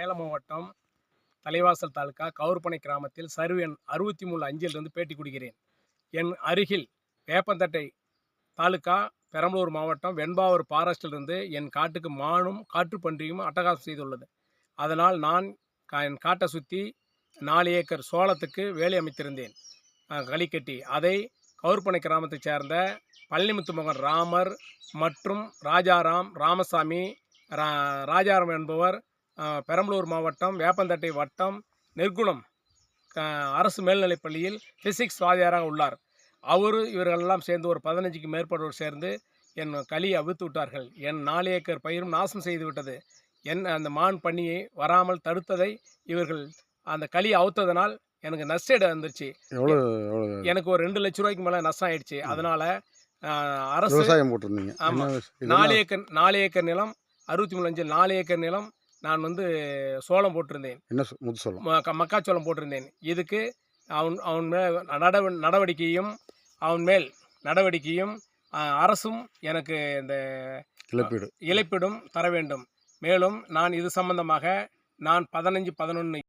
சேலம் மாவட்டம் தலைவாசல் தாலுகா கவுர்பனை கிராமத்தில் சர்வே எண் 63-5 பேட்டி கொடுக்கிறேன். என் அருகில் வேப்பந்தட்டை தாலுகா பெரம்பலூர் மாவட்டம் வெண்பாவூர் ஃபாரஸ்டிலிருந்து என் காட்டுக்கு மானும் காட்டுப்பன்றியும் அட்டகாசம் செய்துள்ளது. அதனால் நான் என் காட்டை சுற்றி 4 ஏக்கர் சோளத்துக்கு வேலி அமைத்திருந்தேன், களி கட்டி. அதை கவுர்பனை கிராமத்தைச் சேர்ந்த பழனிமுத்து மகன் ராமர் மற்றும் ராஜாராம் ராமசாமி ராஜாராம் என்பவர் பெரம்பலூர் மாவட்டம் வேப்பந்தட்டை வட்டம் நெற்குளம் அரசு மேல்நிலைப்பள்ளியில் பிசிக்ஸ் வாத்தியாராக உள்ளார். இவர்களெல்லாம் சேர்ந்து ஒரு 15க்கு மேற்பட்டோர் சேர்ந்து என் களியை அவிழ்த்து விட்டார்கள். என் 4 ஏக்கர் பயிரும் நாசம் செய்து விட்டது. அந்த மான் பன்னியை வராமல் தடுத்ததை இவர்கள் அந்த களியை அவுத்ததனால் எனக்கு நஷ்டஈடு வந்துருச்சு. எனக்கு ஒரு 2 லட்ச ரூபாய்க்கு மேலே நஷ்டம் ஆயிடுச்சு. அதனால் அரசு விவசாயம் போட்டிருந்தீங்க. ஆமாம், 4 ஏக்கர் நிலம் 63 4 ஏக்கர் நிலம் நான் சோளம் போட்டிருந்தேன். என்ன முது சோளம்? மக்காச்சோளம் போட்டிருந்தேன். இதுக்கு அவன் மேல் நடவடிக்கையும் அரசும் எனக்கு இந்த இழப்பீடும் தர வேண்டும். மேலும் நான் இது சம்பந்தமாக 15/11